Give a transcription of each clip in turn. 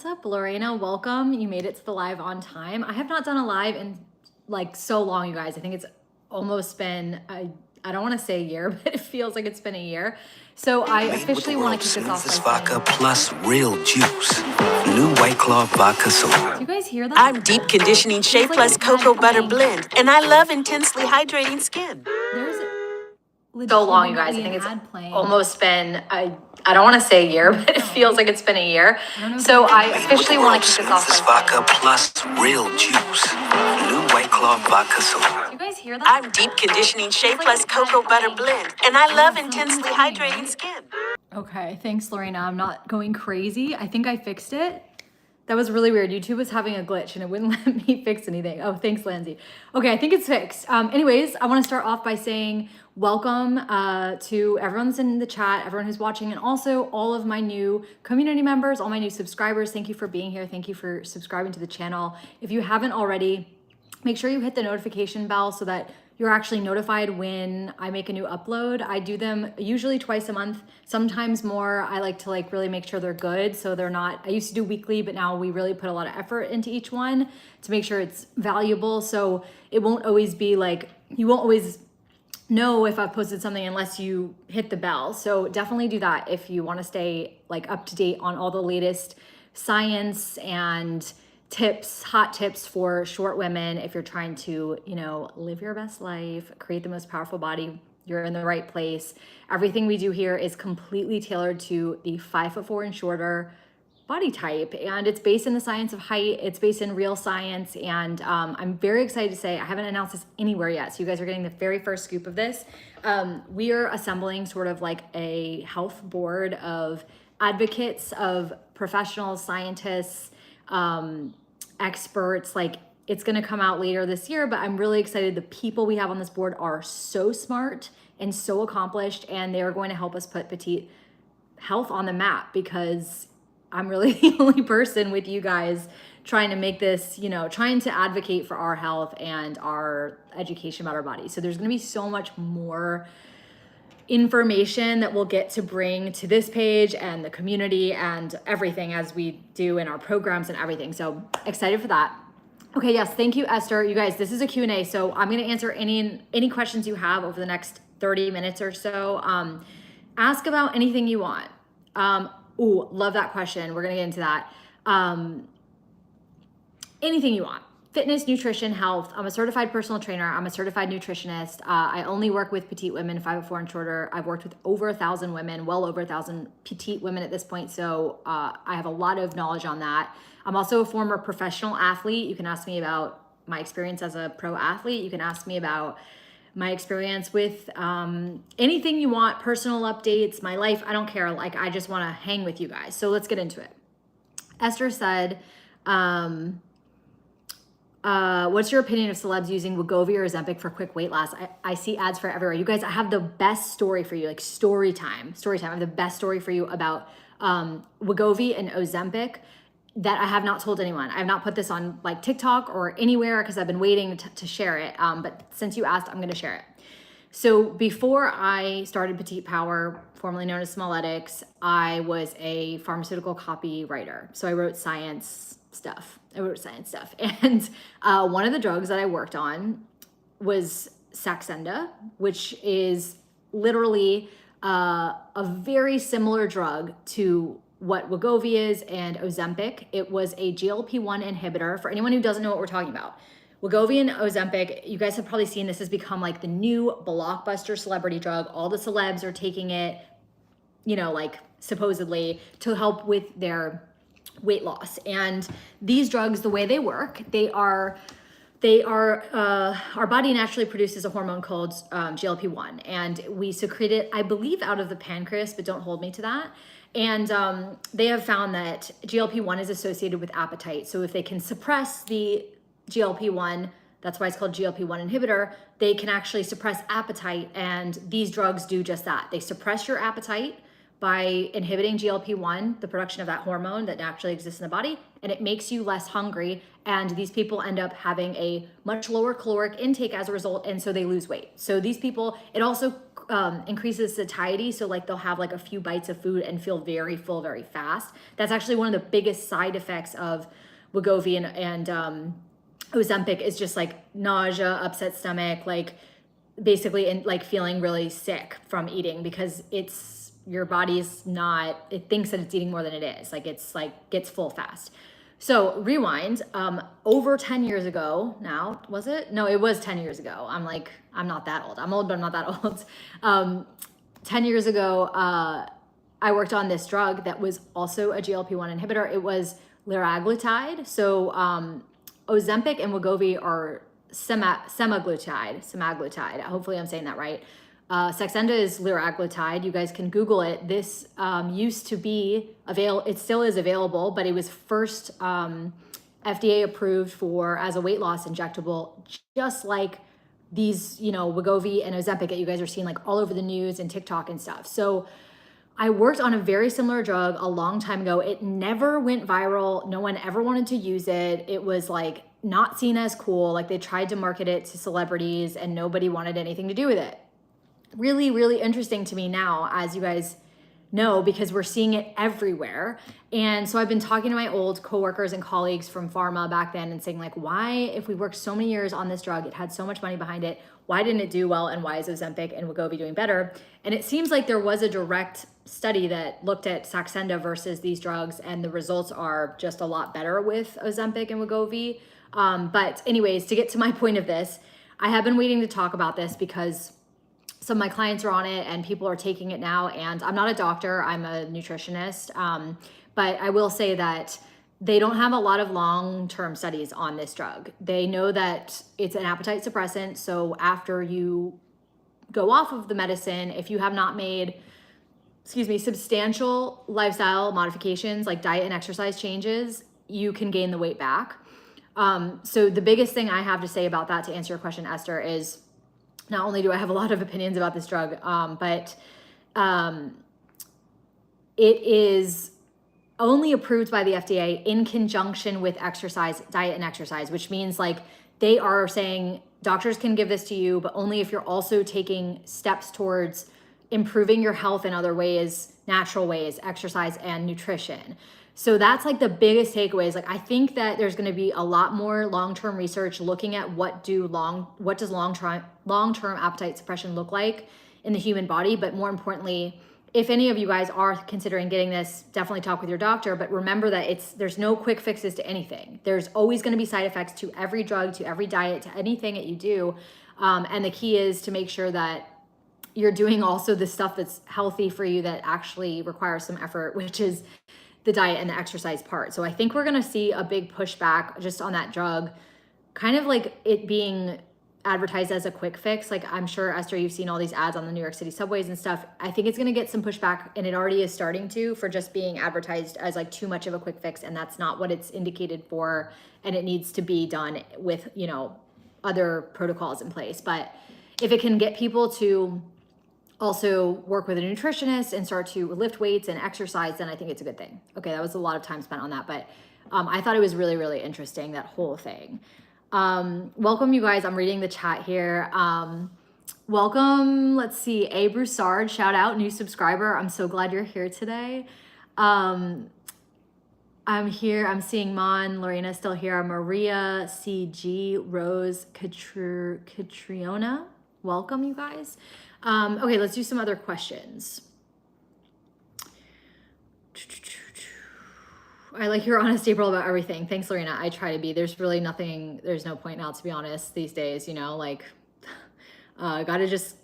What's up, Lorena? Welcome. You made it to the live on time. I have not done a live in like so long, you guys. I think it's almost been, I don't want to say a year, but it feels like it's been a year. So I officially want to kick this off. Smoothest vodka plus real juice. New White Claw vodka soda. Do you guys hear that? I'm Deep Conditioning Shea Plus Cocoa Butter Blend, and I love intensely hydrating skin. There's So long, you guys. I think it's almost been, I don't want to say a year, but it feels like it's been a year. So I officially want to kick this off. Smoothest vodka plus real juice. New White Claw vodka soda. Do you guys hear that? I'm Deep Conditioning Shea Plus Cocoa Butter Blend, and I love intensely hydrating skin. Okay, thanks, Lorena. I'm not going crazy. I think I fixed it. That was really weird. YouTube was having a glitch and it wouldn't let me fix anything. Oh, thanks, Lindsay. Okay, I think it's fixed. Anyways, I want to start off by saying welcome to everyone that's in the chat, everyone who's watching, and also all of my new community members, all my new subscribers. Thank you for being here. Thank you for subscribing to the channel. If you haven't already, make sure you hit the notification bell so that you're actually notified when I make a new upload. I do them usually twice a month, sometimes more. I like to really make sure they're good. So they're not, I used to do weekly, but now we really put a lot of effort into each one to make sure it's valuable. So it won't always be you won't always know if I've posted something unless you hit the bell. So definitely do that if you want to stay up to date on all the latest science and tips, hot tips for short women. If you're trying to, live your best life, create the most powerful body, you're in the right place. Everything we do here is completely tailored to the 5'4" and shorter body type. And it's based in the science of height. It's based in real science. And I'm very excited to say, I haven't announced this anywhere yet. So you guys are getting the very first scoop of this. We are assembling sort of like a health board of advocates, of professionals, scientists, experts. It's going to come out later this year, but I'm really excited. The people we have on this board are so smart and so accomplished, and they are going to help us put Petite health on the map, because I'm really the only person with you guys trying to make this, trying to advocate for our health and our education about our bodies. So there's going to be so much more information that we'll get to bring to this page and the community and everything as we do in our programs and everything. So excited for that. Okay, yes, thank you, Esther. You guys, this is a Q&A, so I'm going to answer any questions you have over the next 30 minutes or so. Ask about anything you want. Ooh, love that question. We're going to get into that. Anything you want. Fitness, nutrition, health. I'm a certified personal trainer. I'm a certified nutritionist. I only work with petite women, 5'4" and shorter. I've worked with over 1,000 women, well over 1,000 petite women at this point. So I have a lot of knowledge on that. I'm also a former professional athlete. You can ask me about my experience as a pro athlete. You can ask me about my experience with anything you want, personal updates, my life. I don't care. I just want to hang with you guys. So let's get into it. Esther said, what's your opinion of celebs using Wegovy or Ozempic for quick weight loss? I see ads for everywhere. You guys, I have the best story for you, story time. I have the best story for you about Wegovy and Ozempic that I have not told anyone. I have not put this on TikTok or anywhere because I've been waiting to share it. But since you asked, I'm going to share it. So before I started Petite Power, formerly known as Smalletics, I was a pharmaceutical copywriter. So I wrote science stuff. And one of the drugs that I worked on was Saxenda, which is literally a very similar drug to what Wegovy is and Ozempic. It was a GLP-1 inhibitor. For anyone who doesn't know what we're talking about, Wegovy and Ozempic, you guys have probably seen this has become the new blockbuster celebrity drug. All the celebs are taking it, supposedly to help with their weight loss. And these drugs, the way they work, our body naturally produces a hormone called GLP-1, and we secrete it, I believe, out of the pancreas, but don't hold me to that. And they have found that GLP-1 is associated with appetite. So if they can suppress the GLP-1, that's why it's called GLP-1 inhibitor, they can actually suppress appetite. And these drugs do just that. They suppress your appetite, by inhibiting GLP-1, the production of that hormone that naturally exists in the body, and it makes you less hungry. And these people end up having a much lower caloric intake as a result, and so they lose weight. So these people, it also increases satiety. So like they'll have like a few bites of food and feel very full very fast. That's actually one of the biggest side effects of Wegovy and Ozempic is just like nausea, upset stomach, like basically in like feeling really sick from eating, because it's your body's not, it thinks that it's eating more than it is. Like it's like gets full fast. So rewind, over 10 years ago now, was it? No, it was 10 years ago. I'm not that old. I'm old, but I'm not that old. 10 years ago, I worked on this drug that was also a GLP-1 inhibitor. It was liraglutide. So Ozempic and Wegovy are semaglutide. Hopefully I'm saying that right. Saxenda is liraglutide. You guys can Google it. This used to be available. It still is available, but it was first FDA approved for as a weight loss injectable, just like these, Wegovy and Ozempic that you guys are seeing like all over the news and TikTok and stuff. So I worked on a very similar drug a long time ago. It never went viral. No one ever wanted to use it. It was like not seen as cool. Like they tried to market it to celebrities and nobody wanted anything to do with it. Really, really interesting to me now, as you guys know, because we're seeing it everywhere. And so I've been talking to my old coworkers and colleagues from pharma back then and saying like, why, if we worked so many years on this drug, it had so much money behind it, why didn't it do well? And why is Ozempic and Wegovy doing better? And it seems like there was a direct study that looked at Saxenda versus these drugs, and the results are just a lot better with Ozempic and Wegovy. But anyways, to get to my point of this, I have been waiting to talk about this because some of my clients are on it and people are taking it now. And I'm not a doctor, I'm a nutritionist. But I will say that they don't have a lot of long-term studies on this drug. They know that it's an appetite suppressant. So after you go off of the medicine, if you have not made, substantial lifestyle modifications like diet and exercise changes, you can gain the weight back. So the biggest thing I have to say about that, to answer your question, Esther, is not only do I have a lot of opinions about this drug, but it is only approved by the FDA in conjunction with diet and exercise, which means like they are saying doctors can give this to you, but only if you're also taking steps towards improving your health in other ways, natural ways, exercise and nutrition. So that's like the biggest takeaways. Like I think that there's going to be a lot more long-term research looking at what does long-term appetite suppression look like in the human body. But more importantly, if any of you guys are considering getting this, definitely talk with your doctor. But remember that there's no quick fixes to anything. There's always going to be side effects to every drug, to every diet, to anything that you do. And the key is to make sure that you're doing also the stuff that's healthy for you that actually requires some effort, which is the diet and the exercise part. So I think we're gonna see a big pushback just on that drug, kind of like it being advertised as a quick fix. Like I'm sure, Esther, you've seen all these ads on the New York City subways and stuff. I think it's gonna get some pushback, and it already is starting to, for just being advertised as like too much of a quick fix, and that's not what it's indicated for, and it needs to be done with, other protocols in place. But if it can get people to also work with a nutritionist and start to lift weights and exercise, then I think it's a good thing. Okay, that was a lot of time spent on that, but I thought it was really, really interesting, that whole thing. Welcome, you guys. I'm reading the chat here. Welcome, let's see, A. Broussard, shout out, new subscriber. I'm so glad you're here today. I'm here, I'm seeing Mon, Lorena still here, Maria, CG, Rose, Catriona. Welcome, you guys. Okay, let's do some other questions. I like your honest, April, about everything. Thanks, Lorena. I try to be. There's really nothing, there's no point now, to be honest, these days, gotta just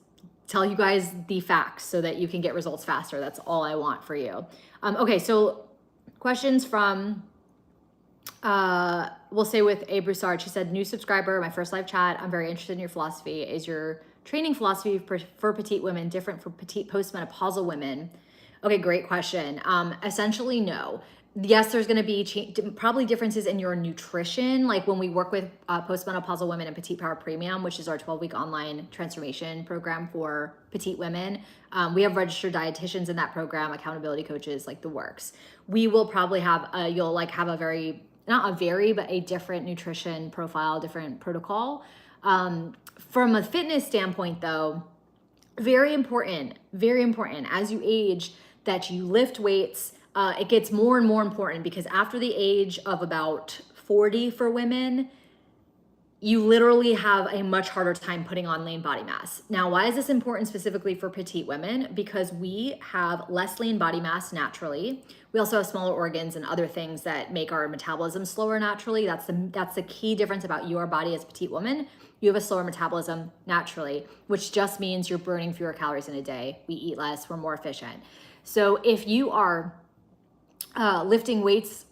tell you guys the facts so that you can get results faster. That's all I want for you. Okay, so questions from, we'll say with A. Broussard. She said, new subscriber, my first live chat. I'm very interested in your philosophy. Is your training philosophy for petite women different for petite postmenopausal women? Okay, great question. Essentially, no. yes, there's going to be probably differences in your nutrition. Like when we work with postmenopausal women in Petite Power Premium, which is our 12-week online transformation program for petite women, we have registered dietitians in that program, accountability coaches, like the works. We will probably have you'll like have a very, not a very, but a different nutrition profile, different protocol. From a fitness standpoint though, very important as you age that you lift weights. It gets more and more important because after the age of about 40 for women, you literally have a much harder time putting on lean body mass. Now, why is this important specifically for petite women? Because we have less lean body mass naturally. We also have smaller organs and other things that make our metabolism slower naturally. That's the key difference about your body as a petite woman. You have a slower metabolism naturally, which just means you're burning fewer calories in a day. We eat less, we're more efficient. So if you are lifting weights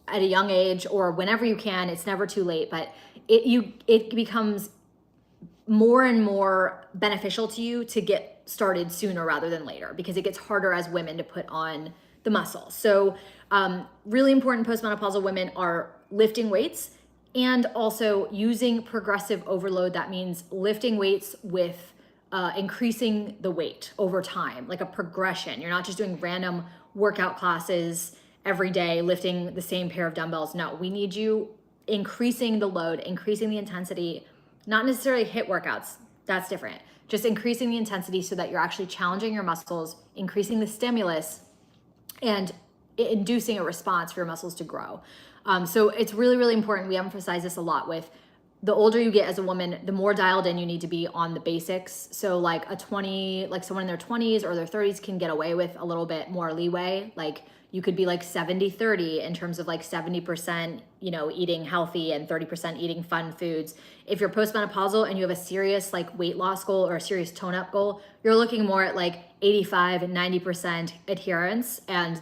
at a young age or whenever you can, it's never too late, but it becomes more and more beneficial to you to get started sooner rather than later because it gets harder as women to put on the muscle. So really important postmenopausal women are lifting weights and also using progressive overload. That means lifting weights with increasing the weight over time, like a progression. You're not just doing random workout classes every day, lifting the same pair of dumbbells. No, we need you increasing the load, increasing the intensity, not necessarily HIIT workouts. That's different. Just increasing the intensity so that you're actually challenging your muscles, increasing the stimulus, and inducing a response for your muscles to grow. So it's really, really important. We emphasize this a lot with the older you get as a woman, the more dialed in you need to be on the basics. So like someone in their 20s or their 30s can get away with a little bit more leeway. Like you could be like 70-30 in terms of like 70%, eating healthy and 30% eating fun foods. If you're postmenopausal and you have a serious like weight loss goal or a serious tone up goal, you're looking more at like 85 and 90% adherence and,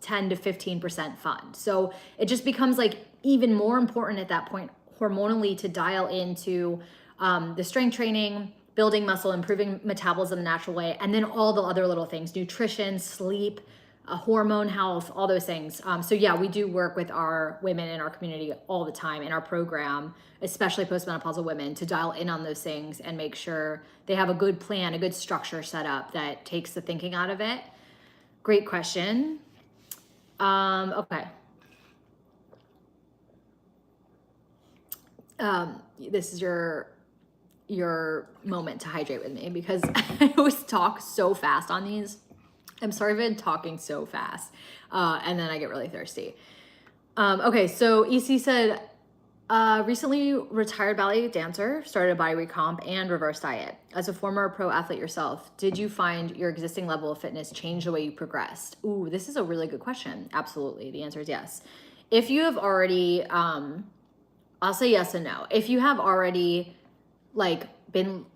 10 to 15% fun. So it just becomes like even more important at that point hormonally to dial into the strength training, building muscle, improving metabolism the natural way, and then all the other little things, nutrition, sleep, hormone health, all those things. So yeah, we do work with our women in our community all the time in our program, especially postmenopausal women, to dial in on those things and make sure they have a good plan, a good structure set up that takes the thinking out of it. Great question. Okay. This is your moment to hydrate with me because I always talk so fast on these. I'm sorry I've been talking so fast. And then I get really thirsty. Okay, so EC said, recently retired ballet dancer, started a body recomp and reverse diet. As a former pro athlete yourself, did you find your existing level of fitness change the way you progressed? Ooh, this is a really good question. Absolutely. The answer is yes. If you have already, I'll say yes and no. If you have already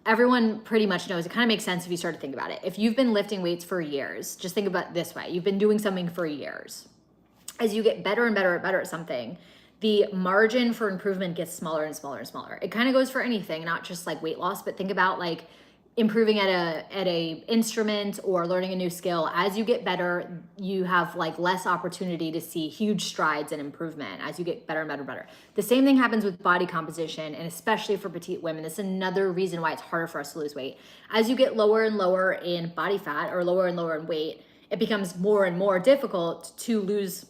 everyone pretty much knows, it kind of makes sense if you start to think about it. If you've been lifting weights for years, just think about it this way. You've been doing something for years. As you get better and better and better at something, the margin for improvement gets smaller and smaller and smaller. It kind of goes for anything, not just like weight loss, but think about like improving at a instrument or learning a new skill. As you get better, you have like less opportunity to see huge strides and improvement as you get better and better and better. The same thing happens with body composition, and especially for petite women. This is another reason why it's harder for us to lose weight. As you get lower and lower in body fat or lower and lower in weight, it becomes more and more difficult to lose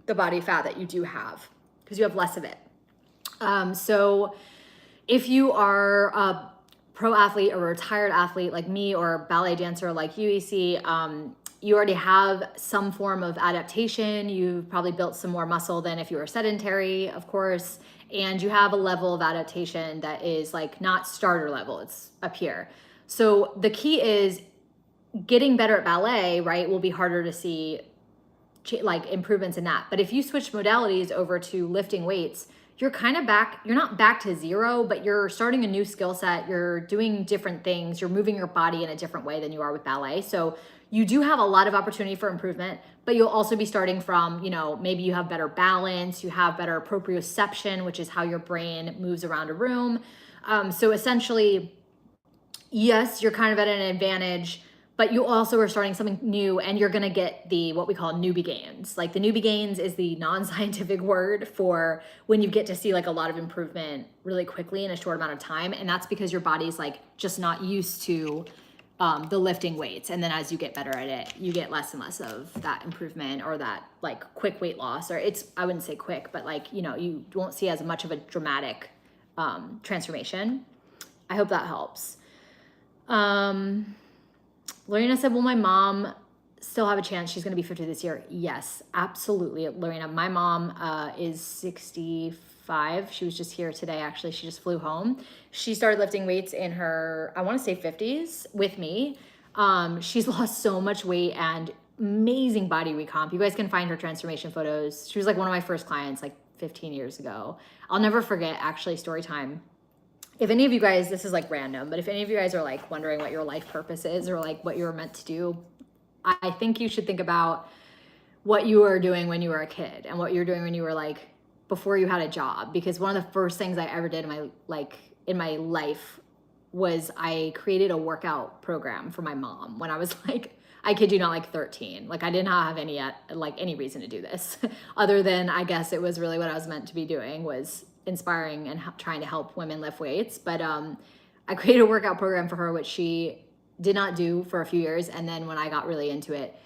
the body fat that you do have because you have less of it. So if you are a pro athlete or a retired athlete like me or a ballet dancer like UEC, you already have some form of adaptation. You've probably built some more muscle than if you were sedentary, of course, and you have a level of adaptation that is like not starter level, it's up here. So the key is getting better at ballet, right, will be harder to see like improvements in that. But if you switch modalities over to lifting weights, you're kind of back, you're not back to zero, but you're starting a new skill set. You're doing different things. You're moving your body in a different way than you are with ballet. So you do have a lot of opportunity for improvement, but you'll also be starting from, maybe you have better balance, you have better proprioception, which is how your brain moves around a room. So essentially, yes, you're kind of at an advantage, but you also are starting something new, and you're going to get the what we call newbie gains. Like the newbie gains is the non-scientific word for when you get to see like a lot of improvement really quickly in a short amount of time. And that's because your body's like just not used to the lifting weights. And then as you get better at it, you get less and less of that improvement or that like quick weight loss, or I wouldn't say quick, but like, you know, you won't see as much of a dramatic transformation. I hope that helps. Lorena said, will my mom still have a chance? She's going to be 50 this year. Yes, absolutely, Lorena. My mom is 65. She was just here today, actually. She just flew home. She started lifting weights in her, I want to say 50s with me. She's lost so much weight and amazing body recomp. You guys can find her transformation photos. She was like one of my first clients like 15 years ago. I'll never forget, actually, story time. If any of you guys, this is like random, but if any of you guys are like wondering what your life purpose is or like what you were meant to do, I think you should think about what you were doing when you were a kid and what you were doing when you were like, before you had a job. Because one of the first things I ever did in my life was I created a workout program for my mom when I was like, I kid you not, like 13. Like I did not have any reason to do this other than I guess it was really what I was meant to be doing, was inspiring and trying to help women lift weights. But I created a workout program for her, which she did not do for a few years. And then when I got really into it,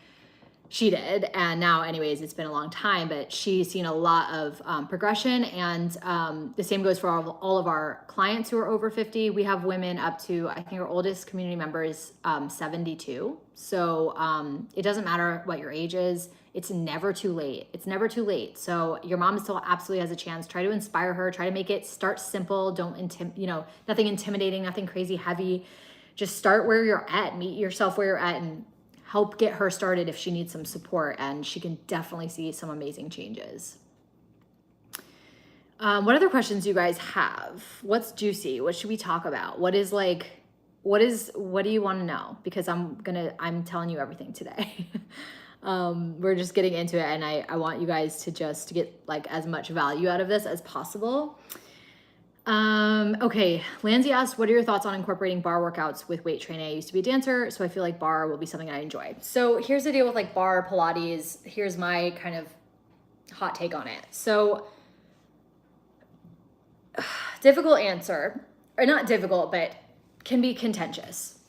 she did. And now anyways, it's been a long time, but she's seen a lot of progression. And the same goes for all of our clients who are over 50. We have women up to, I think our oldest community member is 72. So it doesn't matter what your age is. It's never too late. It's never too late. So your mom still absolutely has a chance. Try to inspire her. Try to make it start simple. Don't nothing intimidating, nothing crazy heavy. Just start where you're at. Meet yourself where you're at and help get her started if she needs some support. And she can definitely see some amazing changes. What other questions do you guys have? What's juicy? What should we talk about? What do you want to know? Because I'm telling you everything today. We're just getting into it, and I want you guys to just get like as much value out of this as possible. Okay, Lanzi asked, what are your thoughts on incorporating bar workouts with weight training? I used to be a dancer, so I feel like bar will be something I enjoy. So here's the deal with like bar Pilates. Here's my kind of hot take on it. So difficult answer, or not difficult, but can be contentious.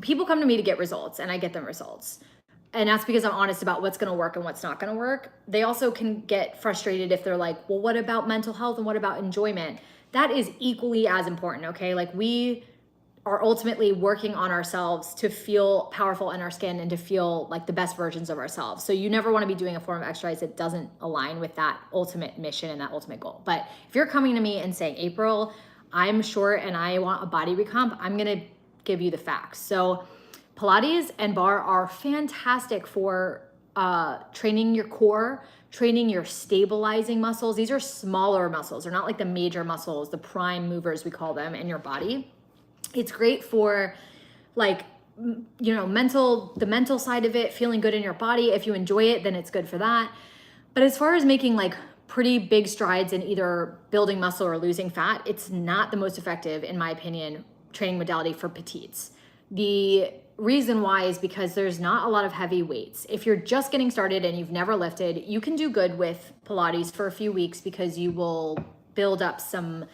People come to me to get results, and I get them results. And that's because I'm honest about what's going to work and what's not going to work. They also can get frustrated if they're like, well, what about mental health and what about enjoyment? That is equally as important, okay? Like we are ultimately working on ourselves to feel powerful in our skin and to feel like the best versions of ourselves. So you never want to be doing a form of exercise that doesn't align with that ultimate mission and that ultimate goal. But if you're coming to me and saying, April, I'm short and I want a body recomp, I'm going to give you the facts. So Pilates and bar are fantastic for training your core, training your stabilizing muscles. These are smaller muscles. They're not like the major muscles, the prime movers, we call them, in your body. It's great for like, the mental side of it, feeling good in your body. If you enjoy it, then it's good for that. But as far as making like pretty big strides in either building muscle or losing fat, it's not the most effective, in my opinion, training modality for petites. The reason why is because there's not a lot of heavy weights. If you're just getting started and you've never lifted, you can do good with Pilates for a few weeks because you will build up some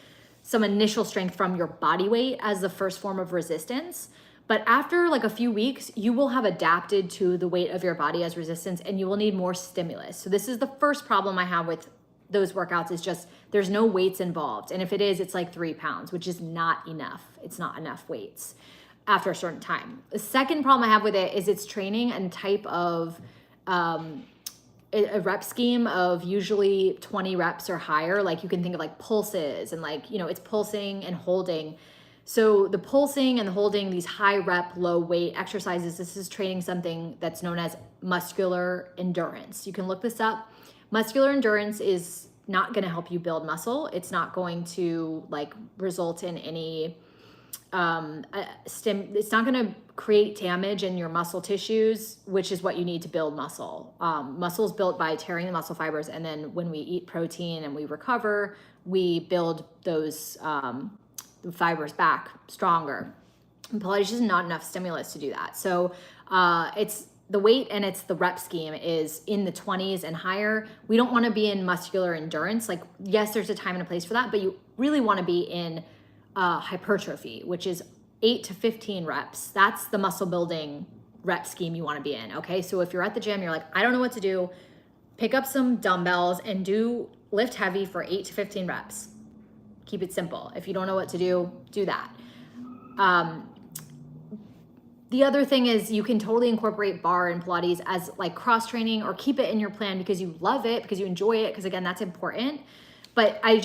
initial strength from your body weight as the first form of resistance. But after like a few weeks, you will have adapted to the weight of your body as resistance, and you will need more stimulus. So this is the first problem I have with those workouts, is just there's no weights involved. And if it is, it's like 3 pounds, which is not enough. It's not enough weights after a certain time. The second problem I have with it is it's training and type of a rep scheme of usually 20 reps or higher. Like you can think of like pulses and like, it's pulsing and holding. So the pulsing and the holding, these high rep, low weight exercises, this is training something that's known as muscular endurance. You can look this up. Muscular endurance is not going to help you build muscle. It's not going to like result in any it's not going to create damage in your muscle tissues, which is what you need to build muscle. Muscle is built by tearing the muscle fibers, and then when we eat protein and we recover, we build those fibers back stronger. And Pilates is not enough stimulus to do that. So it's the weight and it's the rep scheme is in the 20s and higher. We don't want to be in muscular endurance. Like, yes, there's a time and a place for that, but you really want to be in hypertrophy, which is 8 to 15 reps. That's the muscle building rep scheme you want to be in. Okay. So if you're at the gym, you're like, I don't know what to do, pick up some dumbbells and lift heavy for 8 to 15 reps. Keep it simple. If you don't know what to do that. The other thing is you can totally incorporate bar and Pilates as like cross training, or keep it in your plan because you love it, because you enjoy it, because again, that's important. But I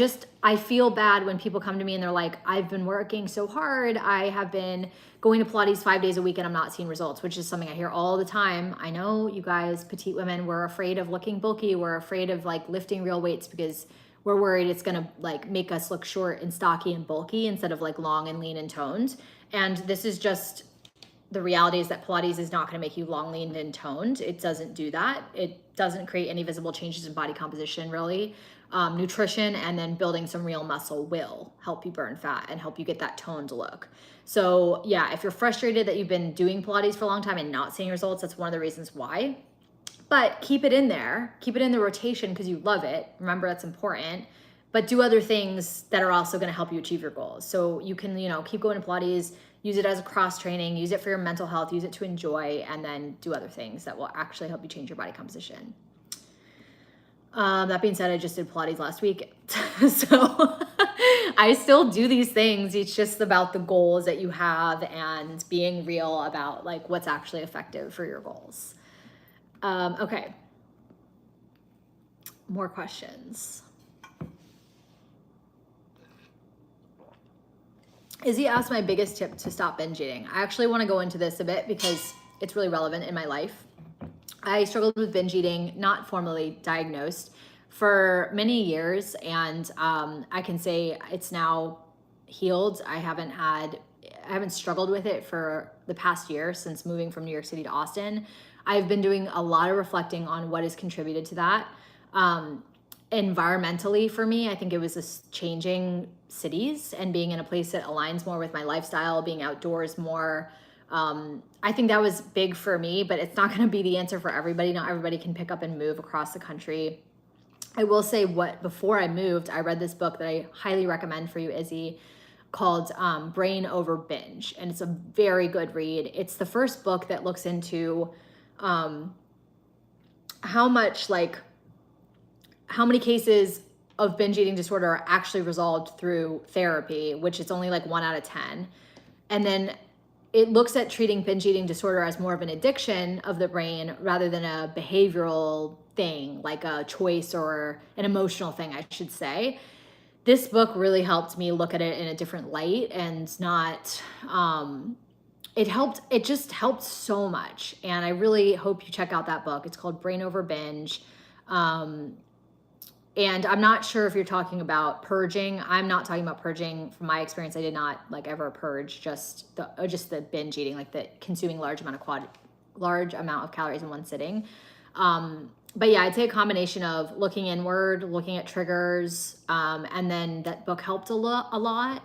feel bad when people come to me and they're like, I've been working so hard. I have been going to Pilates 5 days a week and I'm not seeing results, which is something I hear all the time. I know you guys, petite women, we're afraid of looking bulky. We're afraid of like lifting real weights because we're worried it's going to like make us look short and stocky and bulky instead of like long and lean and toned. And this is just, the reality is that Pilates is not going to make you long, lean, and toned. It doesn't do that. It doesn't create any visible changes in body composition, really. Nutrition and then building some real muscle will help you burn fat and help you get that toned look. So yeah, if you're frustrated that you've been doing Pilates for a long time and not seeing results, that's one of the reasons why. But keep it in there. Keep it in the rotation because you love it. Remember, that's important. But do other things that are also going to help you achieve your goals. So you can, keep going to Pilates, use it as a cross training, use it for your mental health, use it to enjoy, and then do other things that will actually help you change your body composition. That being said, I just did Pilates last week. So I still do these things. It's just about the goals that you have and being real about like what's actually effective for your goals. Okay. More questions. Izzy asked my biggest tip to stop binge eating. I actually want to go into this a bit because it's really relevant in my life. I struggled with binge eating, not formally diagnosed, for many years. And I can say it's now healed. I haven't struggled with it for the past year since moving from New York City to Austin. I've been doing a lot of reflecting on what has contributed to that. Environmentally for me, I think it was just changing cities and being in a place that aligns more with my lifestyle, being outdoors more. I think that was big for me, but it's not going to be the answer for everybody. Not everybody can pick up and move across the country. I will say before I moved, I read this book that I highly recommend for you, Izzy, called Brain Over Binge. And it's a very good read. It's the first book that looks into how many cases of binge eating disorder are actually resolved through therapy, which is only like 1 out of 10. And then it looks at treating binge eating disorder as more of an addiction of the brain rather than a behavioral thing, like a choice or an emotional thing, I should say. This book really helped me look at it in a different light and not, it just helped so much. And I really hope you check out that book. It's called Brain Over Binge. And I'm not sure if you're talking about purging. I'm not talking about purging. From my experience, I did not ever purge, just the binge eating, like the consuming large amount of calories in one sitting. But yeah, I'd say a combination of looking inward, looking at triggers, and then that book helped a lot.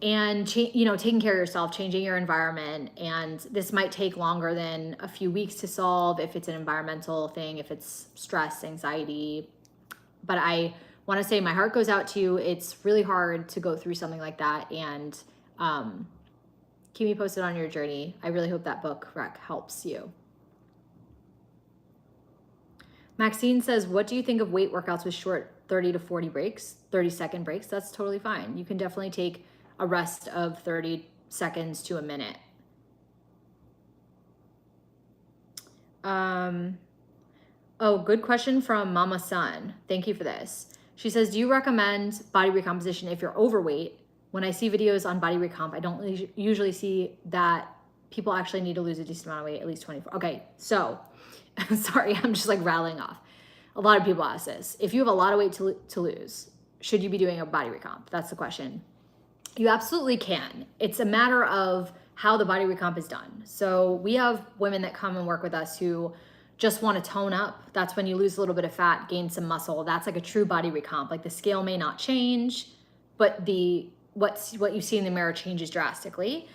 And taking care of yourself, changing your environment. And this might take longer than a few weeks to solve if it's an environmental thing, if it's stress, anxiety. But I want to say my heart goes out to you. It's really hard to go through something like that. And keep me posted on your journey. I really hope that book helps you. Maxine says, what do you think of weight workouts with short 30 to 40 breaks, 30-second breaks? That's totally fine. You can definitely take a rest of 30 seconds to a minute. Oh, good question from Mama Sun. Thank you for this. She says, do you recommend body recomposition if you're overweight? When I see videos on body recomp, I don't usually see that people actually need to lose a decent amount of weight, at least 24. Okay, so, sorry, I'm just like rattling off. A lot of people ask this. If you have a lot of weight to lose, should you be doing a body recomp? That's the question. You absolutely can. It's a matter of how the body recomp is done. So we have women that come and work with us who just want to tone up. That's when you lose a little bit of fat, gain some muscle. That's like a true body recomp. Like the scale may not change, but what you see in the mirror changes drastically.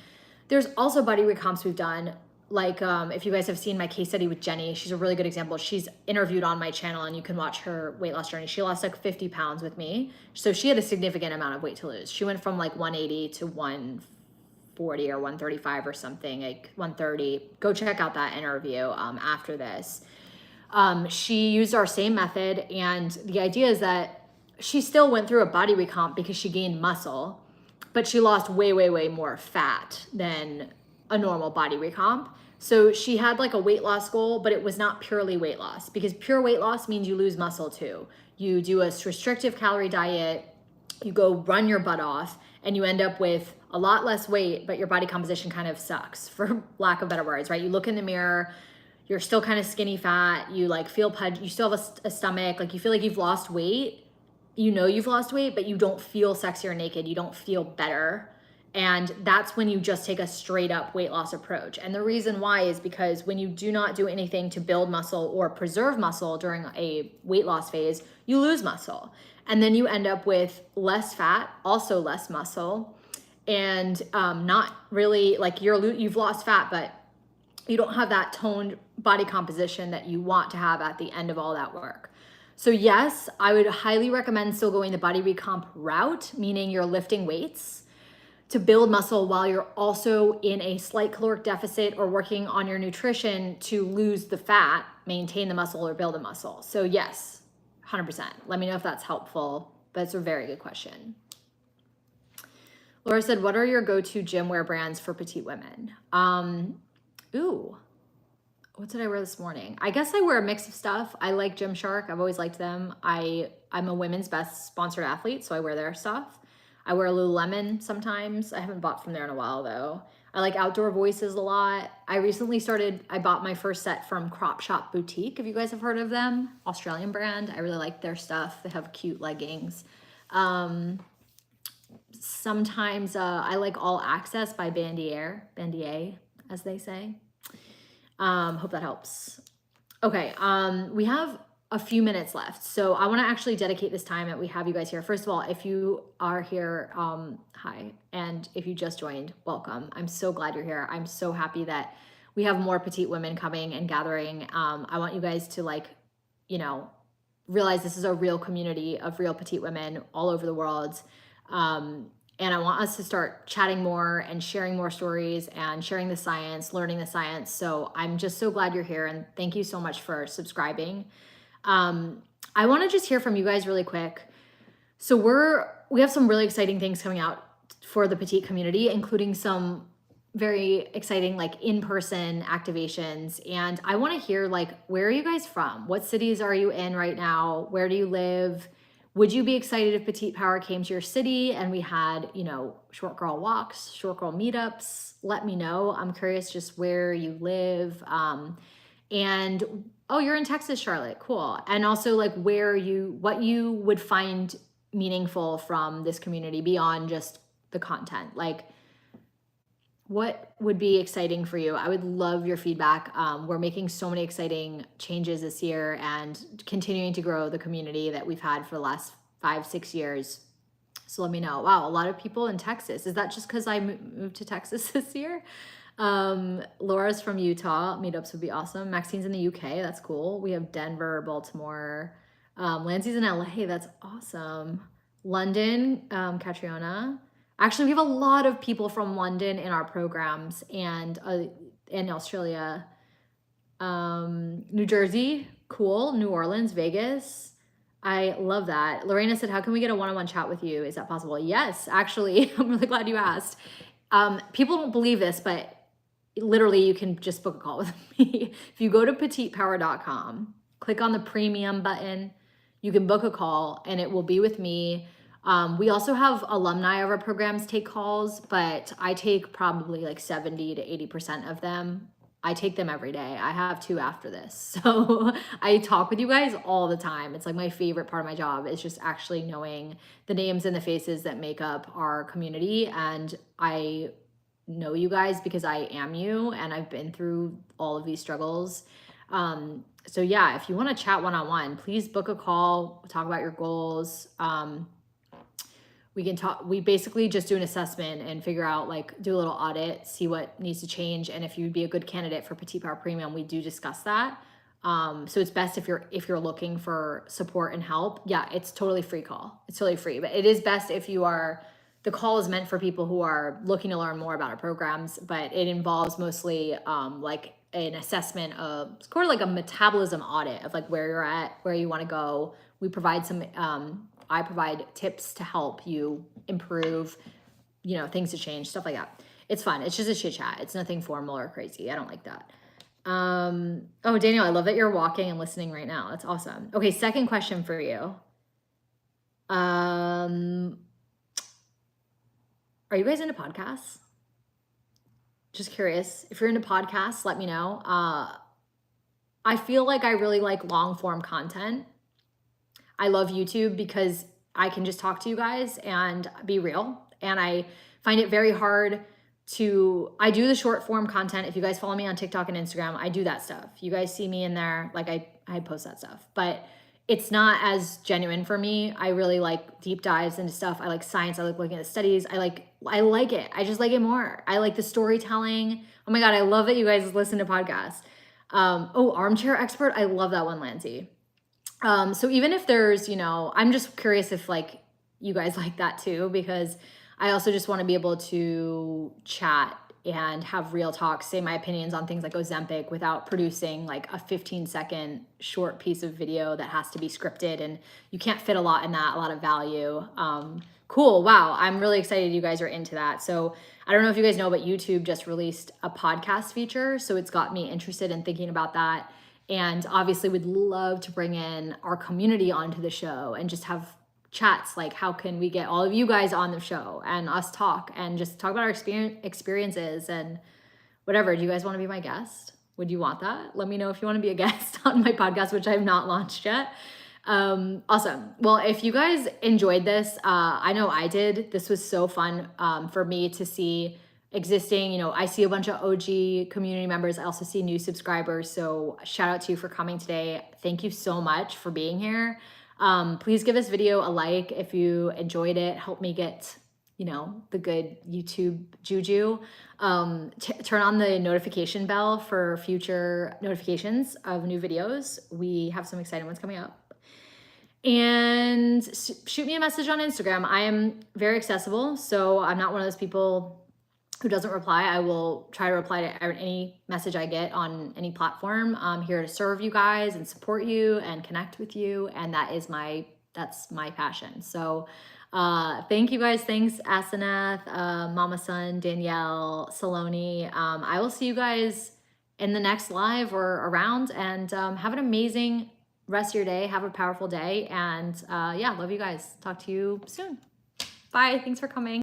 There's also body recomps we've done. Like, if you guys have seen my case study with Jenny, she's a really good example. She's interviewed on my channel and you can watch her weight loss journey. She lost like 50 pounds with me. So she had a significant amount of weight to lose. She went from like 180 to 140 or 135 or something, like 130. Go check out that interview after this. She used our same method, and the idea is that she still went through a body recomp because she gained muscle, but she lost way, way, way more fat than a normal body recomp. So she had like a weight loss goal, but it was not purely weight loss, because pure weight loss means you lose muscle too. You do a restrictive calorie diet, you go run your butt off, and you end up with a lot less weight, but your body composition kind of sucks, for lack of better words, right? You look in the mirror, you're still kind of skinny fat, you like feel pudgy, you still have a stomach, like you feel like you've lost weight, you know you've lost weight, but you don't feel sexy or naked, you don't feel better. And that's when you just take a straight up weight loss approach. And the reason why is because when you do not do anything to build muscle or preserve muscle during a weight loss phase, you lose muscle. And then you end up with less fat, also less muscle, and not really like you've lost fat, but you don't have that toned body composition that you want to have at the end of all that work. So yes, I would highly recommend still going the body recomp route, meaning you're lifting weights to build muscle while you're also in a slight caloric deficit or working on your nutrition to lose the fat, maintain the muscle, or build a muscle. So yes, 100%. Let me know if that's helpful. That's a very good question. Laura said, what are your go-to gym wear brands for petite women? Ooh, what did I wear this morning? I guess I wear a mix of stuff. I like Gymshark. I've always liked them. I'm a Women's Best sponsored athlete, so I wear their stuff. I wear Lululemon sometimes. I haven't bought from there in a while though. I like Outdoor Voices a lot. I bought my first set from Crop Shop Boutique, if you guys have heard of them. Australian brand. I really like their stuff. They have cute leggings. Sometimes I like All Access by Bandier, as they say. Hope that helps. Okay, we have a few minutes left. So I want to actually dedicate this time that we have you guys here. First of all, if you are here, hi. And if you just joined, welcome. I'm so glad you're here. I'm so happy that we have more petite women coming and gathering. I want you guys to realize this is a real community of real petite women all over the world. And I want us to start chatting more and sharing more stories and sharing the science, learning the science. So I'm just so glad you're here. And thank you so much for subscribing. I want to just hear from you guys really quick. So we have some really exciting things coming out for the petite community, including some very exciting in-person activations. And I want to hear where are you guys from? What cities are you in right now? Where do you live? Would you be excited if Petite Power came to your city and we had, short girl walks, short girl meetups? Let me know. I'm curious just where you live. And oh, you're in Texas, Charlotte. Cool. And also what you would find meaningful from this community beyond just the content. What would be exciting for you? I would love your feedback. We're making so many exciting changes this year and continuing to grow the community that we've had for the last 5-6 years. So let me know. Wow, a lot of people in Texas. Is that just because I moved to Texas this year? Laura's from Utah. Meetups would be awesome. Maxine's in the UK. That's cool. We have Denver, Baltimore. Lancey's in LA. That's awesome. London, Catriona. Actually, we have a lot of people from London in our programs and in Australia. New Jersey, cool. New Orleans, Vegas. I love that. Lorena said, how can we get a one-on-one chat with you? Is that possible? Yes, actually. I'm really glad you asked. People don't believe this, but literally you can just book a call with me. If you go to petitepower.com, click on the premium button, you can book a call and it will be with me. We also have alumni of our programs take calls, but I take probably 70 to 80% of them. I take them every day. I have 2 after this. So I talk with you guys all the time. It's my favorite part of my job is just actually knowing the names and the faces that make up our community. And I know you guys because I am you and I've been through all of these struggles. So yeah, if you want to chat one-on-one, please book a call, talk about your goals. we can talk. We basically just do an assessment and figure out, like, do a little audit, see what needs to change, and if you'd be a good candidate for Petite PWR Premium, we do discuss that. So it's best if you're looking for support and help. Yeah, it's totally free call. It's totally free, but it is best if you are. The call is meant for people who are looking to learn more about our programs, but it involves mostly like an assessment of sort of like a metabolism audit of like where you're at, where you want to go. We provide some. I provide tips to help you improve, you know, things to change, stuff like that. It's fun. It's just a chit chat. It's nothing formal or crazy. I don't like that. Oh, Daniel, I love that you're walking and listening right now. That's awesome. Okay, second question for you. Are you guys into podcasts? Just curious. If you're into podcasts, let me know. I feel like I really like long form content. I love YouTube because I can just talk to you guys and be real. And I find it very hard I do the short form content. If you guys follow me on TikTok and Instagram, I do that stuff. You guys see me in there, like I post that stuff, but it's not as genuine for me. I really like deep dives into stuff. I like science. I like looking at studies. I like it. I just like it more. I like the storytelling. Oh my God. I love that you guys listen to podcasts. Armchair Expert. I love that one, Lancy. So even if there's, you know, I'm just curious if like you guys like that too, because I also just want to be able to chat and have real talk, say my opinions on things like ozembic without producing like a 15-second short piece of video that has to be scripted, and you can't fit a lot in that, a lot of value. Cool. Wow. I'm really excited you guys are into that. So I don't know if you guys know, but YouTube just released a podcast feature. So it's got me interested in thinking about that. And obviously we'd love to bring in our community onto the show and just have chats, like how can we get all of you guys on the show and us talk and just talk about our experiences and whatever. Do you guys want to be my guest? Would you want that? Let me know if you want to be a guest on my podcast, which I have not launched yet. Awesome. Well, if you guys enjoyed this, I know I did. This was so fun for me to see existing, you know, I see a bunch of OG community members. I also see new subscribers. So shout out to you for coming today. Thank you so much for being here. Please give this video a like if you enjoyed it. Help me get, you know, the good YouTube juju. Turn on the notification bell for future notifications of new videos. We have some exciting ones coming up. And shoot me a message on Instagram. I am very accessible, so I'm not one of those people who doesn't reply. I will try to reply to any message I get on any platform. I'm here to serve you guys and support you and connect with you. And that's my passion. So thank you guys. Thanks, Asenath, Mama Sun, Danielle, Saloni. I will see you guys in the next live or around, and have an amazing rest of your day. Have a powerful day. And yeah, love you guys. Talk to you soon. Bye. Thanks for coming.